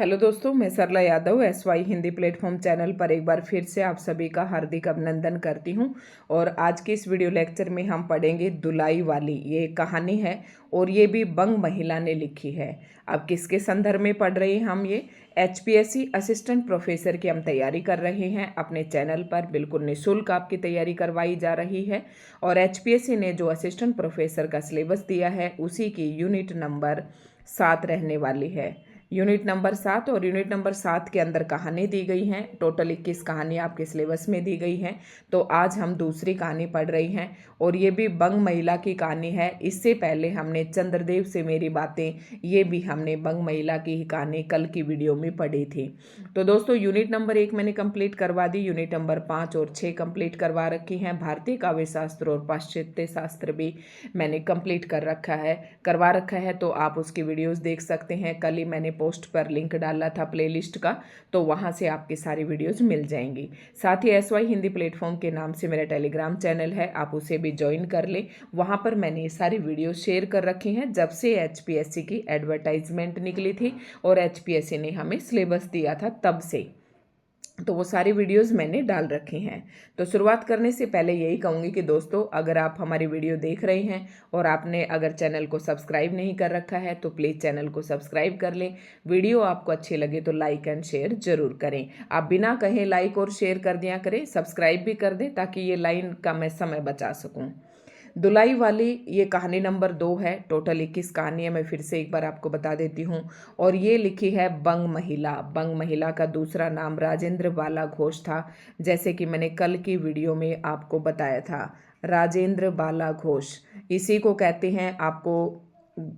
Hello दोस्तों, मैं Sarla Yadav SY Hindi platform channel पर एक बार फिर से आप सभी का हार्दिक अभिनंदन करती हूं। और आज के इस वीडियो लेक्चर में हम पढ़ेंगे दुलाई वाली। ये कहानी है और ये भी बंग महिला ने लिखी है। अब किसके संदर्भ में पढ़ रहे हैं हम? ये HPSC असिस्टेंट प्रोफेसर की हम तैयारी कर रहे हैं। अपने चैनल पर बिल्कुल निःशुल्क आपकी तैयारी करवाई जा रही है। और HPSC ने जो असिस्टेंट प्रोफेसर का सिलेबस दिया है उसी की यूनिट नंबर 7 रहने वाली है। यूनिट नंबर 7 और यूनिट नंबर 7 के अंदर कहानी दी गई हैं। टोटल 21 कहानी आपके सिलेबस में दी गई हैं। तो आज हम दूसरी कहानी पढ़ रही हैं और ये भी बंग महिला की कहानी है। इससे पहले हमने चंद्रदेव से मेरी बातें, ये भी हमने बंग महिला की ही कहानी कल की वीडियो में पढ़ी थी। तो दोस्तों, यूनिट नंबर 1 मैंने कंप्लीट करवा दी। यूनिट नंबर 5 और 6 कंप्लीट करवा रखी हैं। भारतीय काव्य शास्त्र और पाश्चात्य शास्त्र भी मैंने कंप्लीट करवा रखा है। तो आप उसकी वीडियोस देख सकते हैं। कल ही मैंने पोस्ट पर लिंक डाला था प्लेलिस्ट का, तो वहां से आपकी सारी वीडियोस मिल जाएंगी। साथ ही SY हिंदी प्लेटफॉर्म के नाम से मेरा टेलीग्राम चैनल है, आप उसे भी ज्वाइन कर लें। वहां पर मैंने ये सारी वीडियो शेयर कर रखी हैं जब से HPSC की एडवर्टाइजमेंट निकली थी और HPSC ने हमें सिलेबस दिया था तब से। तो वो सारी वीडियोस मैंने डाल रखी हैं। तो शुरुआत करने से पहले यही कहूँगी कि दोस्तों, अगर आप हमारी वीडियो देख रहे हैं और आपने अगर चैनल को सब्सक्राइब नहीं कर रखा है तो प्लीज़ चैनल को सब्सक्राइब कर लें। वीडियो आपको अच्छी लगे तो लाइक एंड शेयर जरूर करें। आप बिना कहे लाइक और शेयर कर दिया करें, सब्सक्राइब भी कर दें ताकि ये लाइन का मैं समय बचा सकूँ। दुलाई वाली ये कहानी नंबर 2 है। टोटल 21 कहानी है, मैं फिर से एक बार आपको बता देती हूँ। और ये लिखी है बंग महिला। बंग महिला का दूसरा नाम राजेंद्र बाला घोष था, जैसे कि मैंने कल की वीडियो में आपको बताया था। राजेंद्र बाला घोष इसी को कहते हैं, आपको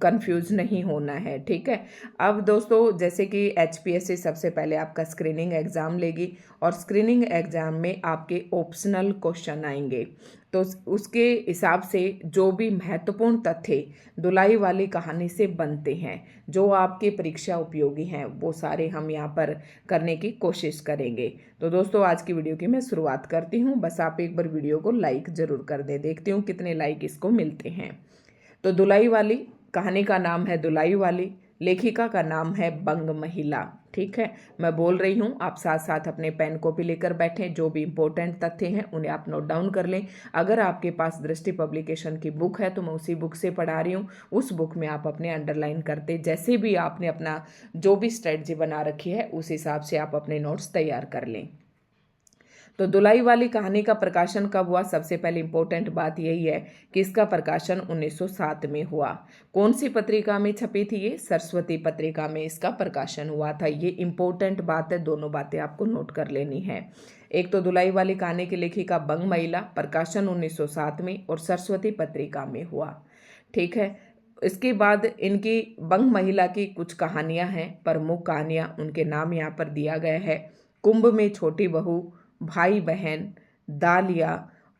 कंफ्यूज नहीं होना है, ठीक है। अब दोस्तों, जैसे कि HPSC सबसे पहले आपका स्क्रीनिंग एग्जाम लेगी और स्क्रीनिंग एग्जाम में आपके ऑप्शनल क्वेश्चन आएंगे। तो उसके हिसाब से जो भी महत्वपूर्ण तथ्य दुलाई वाली कहानी से बनते हैं, जो आपके परीक्षा उपयोगी हैं, वो सारे हम यहाँ पर करने की कोशिश करेंगे। तो दोस्तों, आज की वीडियो की मैं शुरुआत करती हूँ। बस आप एक बार वीडियो को लाइक जरूर कर दें, देखती हूँ कितने लाइक इसको मिलते हैं। तो दुलाई वाली कहानी का नाम है दुलाई वाली, लेखिका का नाम है बंग महिला, ठीक है। मैं बोल रही हूँ, आप साथ साथ अपने पेन कॉपी लेकर बैठें। जो भी इंपॉर्टेंट तथ्य हैं उन्हें आप नोट डाउन कर लें। अगर आपके पास दृष्टि पब्लिकेशन की बुक है तो मैं उसी बुक से पढ़ा रही हूँ। उस बुक में आप अपने अंडरलाइन करते, जैसे भी आपने अपना जो भी स्ट्रेटजी बना रखी है उस हिसाब से आप अपने नोट्स तैयार कर लें। तो दुलाई वाली कहानी का प्रकाशन कब हुआ? सबसे पहले इंपॉर्टेंट बात यही है कि इसका प्रकाशन 1907 में हुआ। कौन सी पत्रिका में छपी थी? ये सरस्वती पत्रिका में इसका प्रकाशन हुआ था। ये इंपॉर्टेंट बात है, दोनों बातें आपको नोट कर लेनी है। एक तो दुलाई वाली कहानी की लेखिका बंग महिला, प्रकाशन 1907 में और सरस्वती पत्रिका में हुआ, ठीक है। इसके बाद इनकी बंग महिला की कुछ कहानियां हैं, प्रमुख कहानियां, उनके नाम यहाँ पर दिया गया है। कुंभ में छोटी बहू, भाई बहन, दालिया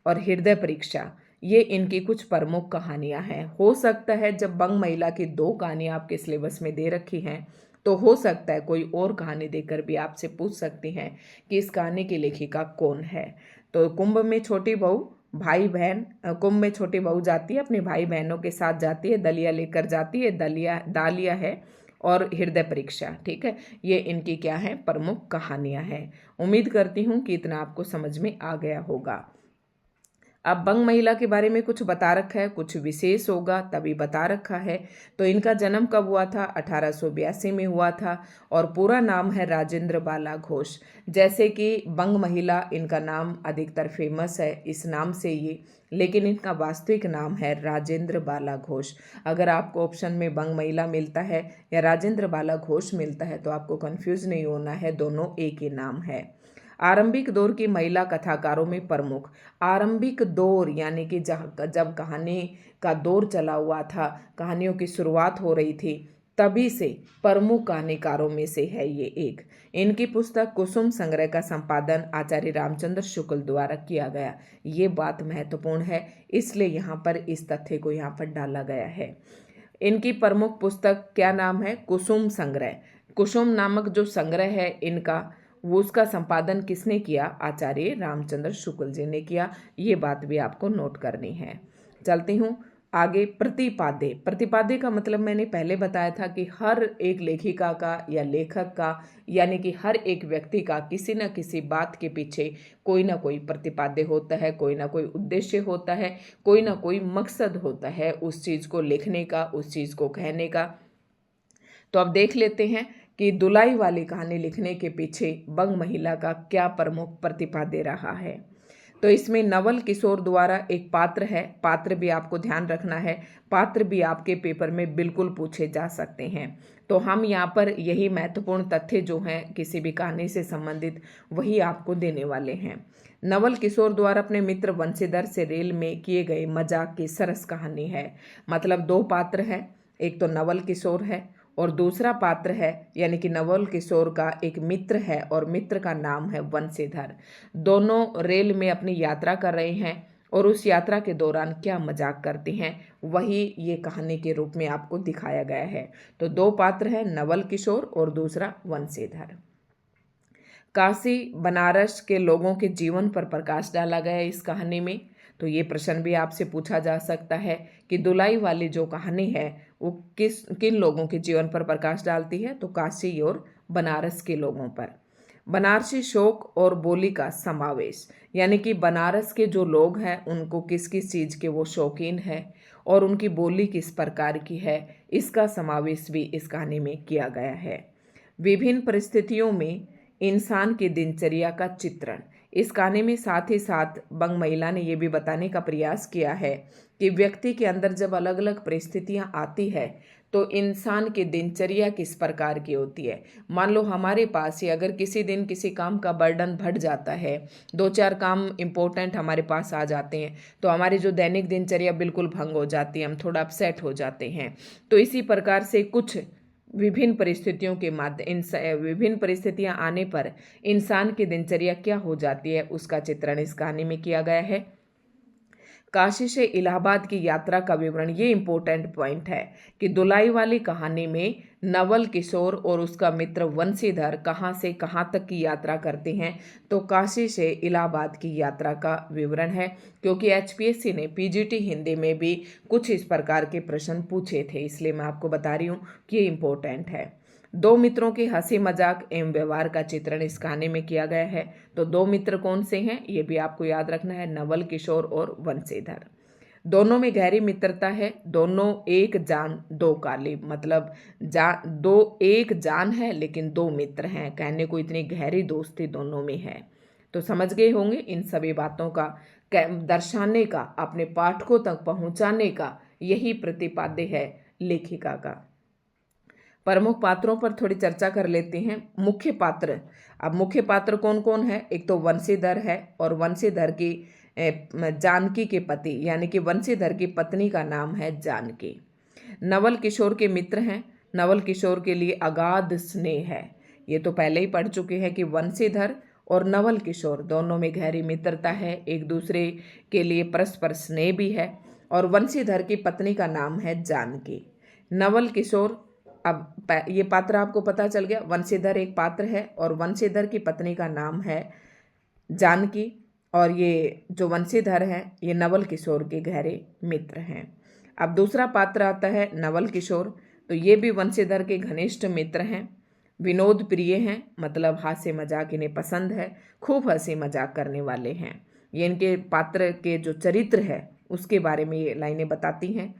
और हृदय परीक्षा, ये इनकी कुछ प्रमुख कहानियां हैं। हो सकता है जब बंग महिला की 2 कहानियां आपके सिलेबस में दे रखी हैं तो हो सकता है कोई और कहानी देकर भी आपसे पूछ सकती हैं कि इस कहानी की लेखिका कौन है। तो कुंभ में छोटी बहू, भाई बहन, कुंभ में छोटी बहू जाती है, अपने भाई बहनों के साथ जाती है, दलिया लेकर जाती है, दालिया है और हृदय परीक्षा, ठीक है। ये इनकी क्या है? प्रमुख कहानियां हैं। उम्मीद करती हूँ कि इतना आपको समझ में आ गया होगा। अब बंग महिला के बारे में कुछ बता रखा है, कुछ विशेष होगा तभी बता रखा है। तो इनका जन्म कब हुआ था? 1882 में हुआ था और पूरा नाम है राजेंद्र बाला घोष। जैसे कि बंग महिला, इनका नाम अधिकतर फेमस है इस नाम से ये, लेकिन इनका वास्तविक नाम है राजेंद्र बाला घोष। अगर आपको ऑप्शन में बंग महिला मिलता है या राजेंद्र बाला घोष मिलता है तो आपको कंफ्यूज नहीं होना है, दोनों एक ही नाम है। आरंभिक दौर की महिला कथाकारों में प्रमुख, आरंभिक दौर यानी कि जब कहानी का दौर चला हुआ था, कहानियों की शुरुआत हो रही थी, तभी से प्रमुख कहानीकारों में से है ये एक। इनकी पुस्तक कुसुम संग्रह का संपादन आचार्य रामचंद्र शुक्ल द्वारा किया गया। ये बात महत्वपूर्ण है, इसलिए यहाँ पर इस तथ्य को यहाँ पर डाला गया है। इनकी प्रमुख पुस्तक क्या नाम है? कुसुम संग्रह। कुसुम नामक जो संग्रह है इनका, वो उसका संपादन किसने किया? आचार्य रामचंद्र शुक्ल जी ने किया। ये बात भी आपको नोट करनी है। चलती हूँ आगे प्रतिपाद्य। प्रतिपाद्य का मतलब मैंने पहले बताया था कि हर एक लेखिका का या लेखक का यानी कि हर एक व्यक्ति का किसी न किसी बात के पीछे कोई ना कोई प्रतिपाद्य होता है, कोई ना कोई उद्देश्य होता है, कोई ना कोई मकसद होता है उस चीज़ को लिखने का, उस चीज़ को कहने का। तो अब देख लेते हैं कि दुलाई वाली कहानी लिखने के पीछे बंग महिला का क्या प्रमुख प्रतिपाद्य रहा है। तो इसमें नवल किशोर द्वारा एक पात्र है, पात्र भी आपको ध्यान रखना है, पात्र भी आपके पेपर में बिल्कुल पूछे जा सकते हैं। तो हम यहाँ पर यही महत्वपूर्ण तथ्य जो हैं किसी भी कहानी से संबंधित वही आपको देने वाले हैं। नवल किशोर द्वारा अपने मित्र वंशीधर से रेल में किए गए मजाक की सरस कहानी है। मतलब दो पात्र हैं, एक तो नवल किशोर है और दूसरा पात्र है यानी कि नवल किशोर का एक मित्र है और मित्र का नाम है वंशीधर। दोनों रेल में अपनी यात्रा कर रहे हैं और उस यात्रा के दौरान क्या मजाक करते हैं वही ये कहानी के रूप में आपको दिखाया गया है। तो दो पात्र हैं, नवल किशोर और दूसरा वंशीधर। काशी बनारस के लोगों के जीवन पर प्रकाश डाला गया है इस कहानी में। तो ये प्रश्न भी आपसे पूछा जा सकता है कि दुलाई वाली जो कहानी है वो किन लोगों के जीवन पर प्रकाश डालती है। तो काशी और बनारस के लोगों पर। बनारसी शौक और बोली का समावेश यानी कि बनारस के जो लोग हैं उनको किस किस चीज़ के वो शौकीन है और उनकी बोली किस प्रकार की है, इसका समावेश भी इस कहानी में किया गया है। विभिन्न परिस्थितियों में इंसान की दिनचर्या का चित्रण इस कहानी में साथ ही साथ बंग महिला ने यह भी बताने का प्रयास किया है कि व्यक्ति के अंदर जब अलग अलग परिस्थितियां आती है तो इंसान की दिनचर्या किस प्रकार की होती है। मान लो हमारे पास ही अगर किसी दिन किसी काम का बर्डन बढ़ जाता है, दो चार काम इम्पोर्टेंट हमारे पास आ जाते हैं तो हमारी जो दैनिक दिनचर्या बिल्कुल भंग हो जाती है, हम थोड़ा अपसेट हो जाते हैं। तो इसी प्रकार से कुछ विभिन्न परिस्थितियों के माध्यम विभिन्न परिस्थितियां आने पर इंसान की दिनचर्या क्या हो जाती है उसका चित्रण इस कहानी में किया गया है। काशी से इलाहाबाद की यात्रा का विवरण, ये इंपॉर्टेंट पॉइंट है कि दुलाई वाली कहानी में नवल किशोर और उसका मित्र वंशीधर कहाँ से कहाँ तक की यात्रा करते हैं। तो काशी से इलाहाबाद की यात्रा का विवरण है, क्योंकि एचपीएससी ने पीजीटी हिंदी में भी कुछ इस प्रकार के प्रश्न पूछे थे, इसलिए मैं आपको बता रही हूँ कि ये इंपॉर्टेंट है। दो मित्रों के हंसी मजाक एवं व्यवहार का चित्रण इस कहानी में किया गया है। तो दो मित्र कौन से हैं ये भी आपको याद रखना है, नवल किशोर और वंशीधर। दोनों में गहरी मित्रता है, दोनों एक जान दो काली, मतलब दो एक जान है लेकिन दो मित्र हैं, कहने को इतनी गहरी दोस्ती दोनों में है। तो समझ गए होंगे इन सभी बातों का दर्शाने का, अपने पाठकों तक पहुंचाने का यही प्रतिपाद्य है लेखिका का। प्रमुख पात्रों पर थोड़ी चर्चा कर लेते हैं। मुख्य पात्र, अब मुख्य पात्र कौन कौन है, एक तो वंशीधर है और वंशीधर की जानकी के पति यानी कि वंशीधर की पत्नी का नाम है जानकी। नवल किशोर के मित्र हैं, नवल किशोर के लिए अगाध स्नेह है। ये तो पहले ही पढ़ चुके हैं कि वंशीधर और नवल किशोर दोनों में गहरी मित्रता है, एक दूसरे के लिए परस्पर स्नेह भी है। और वंशीधर की पत्नी का नाम है जानकी। नवल किशोर, अब ये पात्र आपको पता चल गया, वंशीधर एक पात्र है और वंशीधर की पत्नी का नाम है जानकी। और ये जो वंशीधर है ये नवल किशोर के गहरे मित्र हैं। अब दूसरा पात्र आता है नवल किशोर, तो ये भी वंशीधर के घनिष्ठ मित्र हैं, विनोद प्रिय हैं, मतलब हास्य मजाक इन्हें पसंद है, खूब हंसी मजाक करने वाले हैं। ये इनके पात्र के जो चरित्र है उसके बारे में ये लाइनें बताती हैं।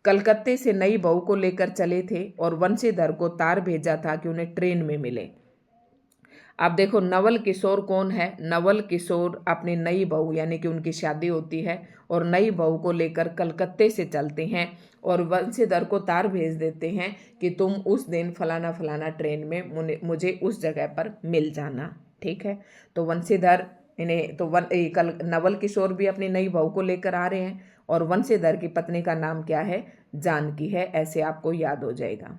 कलकत्ते से नई बहू को लेकर चले थे और वंशीधर को तार भेजा था कि उन्हें ट्रेन में मिले। अब देखो नवल किशोर कौन है, नवल किशोर अपनी नई बहू यानी कि उनकी शादी होती है और नई बहू को लेकर कलकत्ते से चलते हैं और वंशीधर को तार भेज देते हैं कि तुम उस दिन फलाना फलाना ट्रेन में मुझे उस जगह पर मिल जाना, ठीक है। तो वंशीधर इन्हें तो नवल किशोर भी अपनी नई बहू को लेकर आ रहे हैं और वंशीधर की पत्नी का नाम क्या है, जानकी है, ऐसे आपको याद हो जाएगा।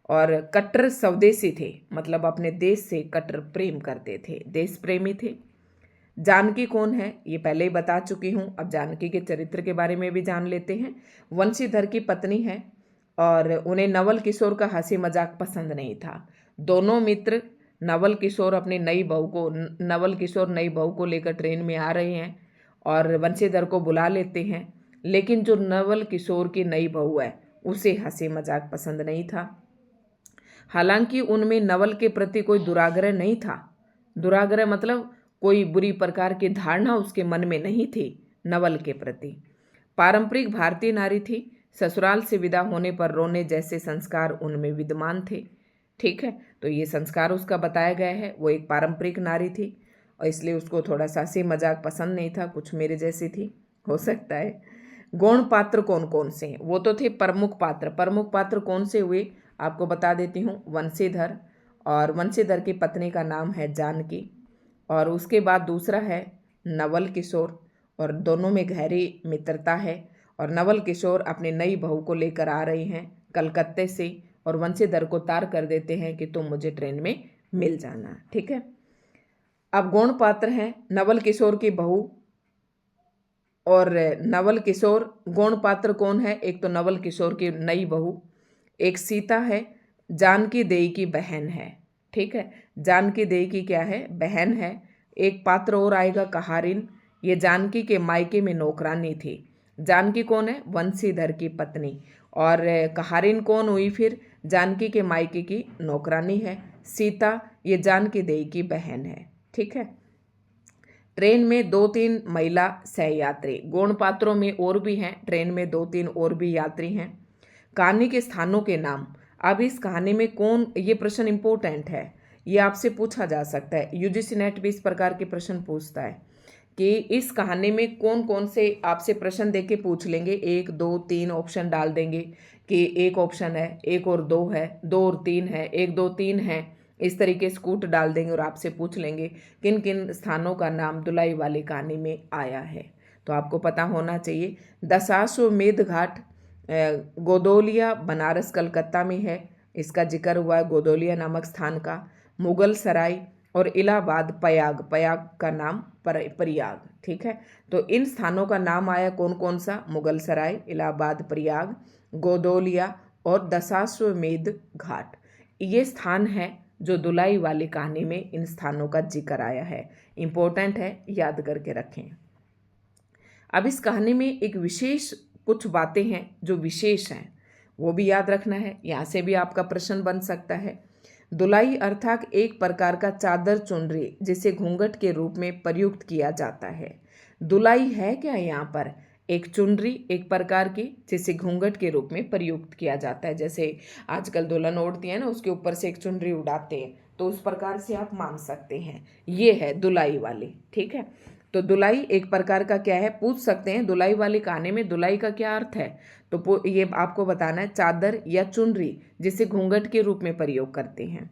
और कट्टर स्वदेशी थे, मतलब अपने देश से कट्टर प्रेम करते थे, देश प्रेमी थे। जानकी कौन है ये पहले ही बता चुकी हूँ, अब जानकी के चरित्र के बारे में भी जान लेते हैं। वंशीधर की पत्नी है और उन्हें नवल किशोर का हंसी मजाक पसंद नहीं था। दोनों मित्र नवल किशोर नई बहू को लेकर ट्रेन में आ रहे हैं और वंशीधर को बुला लेते हैं लेकिन जो नवल किशोर की नई बहू है उसे हंसी मजाक पसंद नहीं था। हालांकि उनमें नवल के प्रति कोई दुराग्रह नहीं था। दुराग्रह मतलब कोई बुरी प्रकार की धारणा उसके मन में नहीं थी नवल के प्रति। पारंपरिक भारतीय नारी थी, ससुराल से विदा होने पर रोने जैसे संस्कार उनमें विद्यमान थे। ठीक है, तो ये संस्कार उसका बताया गया है। वो एक पारंपरिक नारी थी और इसलिए उसको थोड़ा सा हंसी मजाक पसंद नहीं था, कुछ मेरे जैसी थी, हो सकता है। गौण पात्र कौन कौन से हैं? वो तो थे प्रमुख पात्र। प्रमुख पात्र कौन से हुए आपको बता देती हूँ। वंशीधर, और वंशीधर की पत्नी का नाम है जानकी, और उसके बाद दूसरा है नवल किशोर, और दोनों में गहरी मित्रता है। और नवल किशोर अपनी नई बहू को लेकर आ रही हैं कलकत्ते से, और वंशीधर को तार कर देते हैं कि तुम मुझे ट्रेन में मिल जाना। ठीक है, अब गौण पात्र हैं नवल किशोर की बहू और नवल किशोर। गौण पात्र कौन है? एक तो नवल किशोर की नई बहू, एक सीता है, जानकी देई की बहन है। ठीक है, जानकी देई की क्या है? बहन है। एक पात्र और आएगा कहारिन, ये जानकी के मायके में नौकरानी थी। जानकी कौन है? वंशीधर की पत्नी। और कहारिन कौन हुई फिर? जानकी के मायके की नौकरानी है। सीता ये जानकी देई की बहन है। ठीक है, ट्रेन में 2-3 महिला सहयात्री। गौण पात्रों में और भी हैं, ट्रेन में 2-3 और भी यात्री हैं। कहानी के स्थानों के नाम। अब इस कहानी में कौन, ये प्रश्न इंपॉर्टेंट है, ये आपसे पूछा जा सकता है। यूजीसी नेट भी इस प्रकार के प्रश्न पूछता है कि इस कहानी में कौन कौन से आपसे प्रश्न देके पूछ लेंगे। 1 2 3 ऑप्शन डाल देंगे कि एक ऑप्शन है, एक और दो है, 2 और 3 है, 1 2 3 है। इस तरीके से कूट डाल देंगे और आपसे पूछ लेंगे किन किन स्थानों का नाम दुलाई वाली कहानी में आया है। तो आपको पता होना चाहिए। दशाश्वमेध घाट गोदोलिया बनारस कलकत्ता में है, इसका जिक्र हुआ है गोदोलिया नामक स्थान का। मुगल सराय और इलाहाबाद प्रयाग, प्रयाग का नाम प्रयाग। ठीक है, तो इन स्थानों का नाम आया कौन कौन सा? मुगल सराय, इलाहाबाद, प्रयाग, गोदोलिया और दशाश्वमेध घाट। ये स्थान है जो दुलाई वाली कहानी में इन स्थानों का जिक्र आया है। इंपॉर्टेंट है, याद करके रखें। अब इस कहानी में एक विशेष कुछ बातें हैं जो विशेष हैं, वो भी याद रखना है। यहाँ से भी आपका प्रश्न बन सकता है। दुलाई अर्थात एक प्रकार का चादर चुनरी जिसे घूंघट के रूप में प्रयुक्त किया जाता है। दुलाई है क्या यहाँ पर? एक चुनरी, एक प्रकार की जिसे घूंघट के रूप में प्रयुक्त किया जाता है। जैसे आजकल दुल्हन ओढ़ती है ना, उसके ऊपर से एक चुनरी उड़ाते हैं, तो उस प्रकार से आप मान सकते हैं। ये है दुलाई वाली। ठीक है, तो दुलाई एक प्रकार का क्या है? पूछ सकते हैं दुलाई वाली कहानी में दुलाई का क्या अर्थ है, तो ये आपको बताना है। चादर या चुनरी जिसे घूंघट के रूप में प्रयोग करते हैं।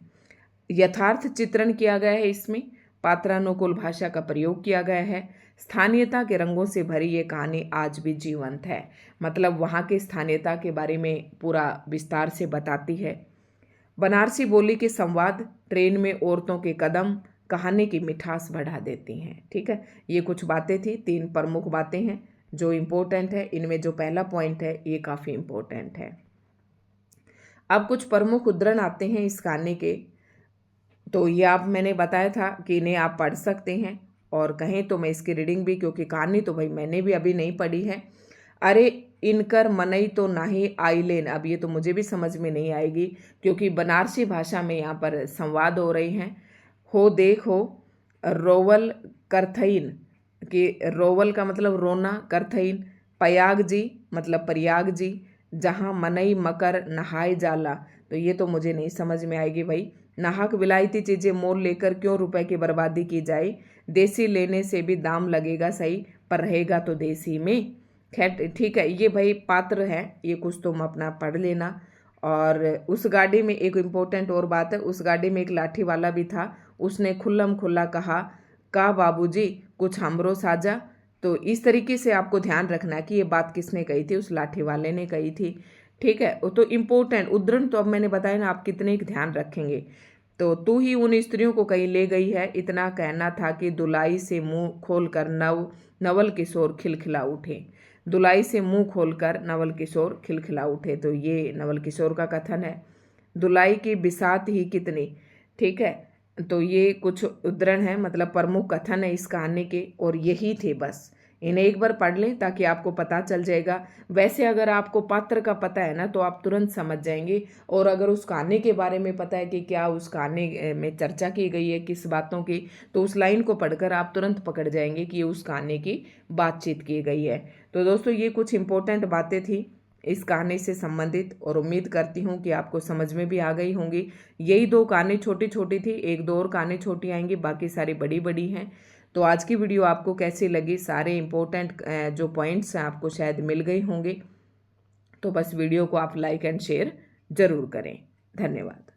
यथार्थ चित्रण किया गया है, इसमें पात्रानुकूल भाषा का प्रयोग किया गया है। स्थानीयता के रंगों से भरी ये कहानी आज भी जीवंत है, मतलब वहाँ के स्थानीयता के बारे में पूरा विस्तार से बताती है। बनारसी बोली के संवाद, ट्रेन में औरतों के कदम कहानी की मिठास बढ़ा देती हैं। ठीक है, ये कुछ बातें थी, 3 प्रमुख बातें हैं जो इम्पोर्टेंट है। इनमें जो पहला पॉइंट है ये काफ़ी इम्पोर्टेंट है। अब कुछ प्रमुख उद्धरण आते हैं इस कहानी के, तो ये आप मैंने बताया था कि इन्हें आप पढ़ सकते हैं, और कहें तो मैं इसकी रीडिंग भी, क्योंकि कहानी तो भाई मैंने भी अभी नहीं पढ़ी है। अरे इनकर मनई तो नाही आइलेन, अब ये तो मुझे भी समझ में नहीं आएगी क्योंकि बनारसी भाषा में यहाँ पर संवाद हो रहे हैं। हो देखो रोवल करथईन, कि रोवल का मतलब रोना, करथईन पयाग जी मतलब प्रयाग जी, जहाँ मनई मकर नहाए जाला, तो ये तो मुझे नहीं समझ में आएगी भाई। नाहक विलायती चीज़ें मोल लेकर क्यों रुपए की बर्बादी की जाए, देसी लेने से भी दाम लगेगा सही, पर रहेगा तो देसी में। खैर ठीक है, ये भाई पात्र है, ये कुछ तुम अपना पढ़ लेना। और उस गाड़ी में एक इम्पोर्टेंट और बात है, उस गाड़ी में एक लाठी वाला भी था, उसने खुल्लम खुल्ला कहा का बाबूजी कुछ हमरो साजा। तो इस तरीके से आपको ध्यान रखना कि ये बात किसने कही थी, उस लाठी वाले ने कही थी। ठीक है, तो इम्पोर्टेंट उद्धरण तो अब मैंने बताया ना, आप कितने ध्यान रखेंगे। तो तू ही उन स्त्रियों को कहीं ले गई है, इतना कहना था कि दुलाई से मुंह खोलकर नवल किशोर खिलखिला उठे। दुलाई से मुंह खोलकर नवल किशोर खिलखिला उठे, तो ये नवल किशोर का कथन है। दुलाई की बिसात ही कितनी। ठीक है, तो ये कुछ उद्धरण है, मतलब प्रमुख कथन है इस कहानी के, और यही थे बस, इन्हें एक बार पढ़ लें ताकि आपको पता चल जाएगा। वैसे अगर आपको पात्र का पता है ना तो आप तुरंत समझ जाएंगे, और अगर उस कहानी के बारे में पता है कि क्या उस कहानी में चर्चा की गई है, किस बातों की, तो उस लाइन को पढ़कर आप तुरंत पकड़ जाएंगे कि उस कहानी की बातचीत की गई है। तो दोस्तों ये कुछ इंपॉर्टेंट बातें थी इस कहानी से संबंधित, और उम्मीद करती हूँ कि आपको समझ में भी आ गई होंगी। यही 2 कहानी छोटी छोटी थी, 1-2 और कहानी छोटी आएंगी, बाकी सारी बड़ी बड़ी हैं। तो आज की वीडियो आपको कैसी लगी, सारे इंपॉर्टेंट जो पॉइंट्स हैं आपको शायद मिल गए होंगे। तो बस वीडियो को आप लाइक एंड शेयर जरूर करें। धन्यवाद।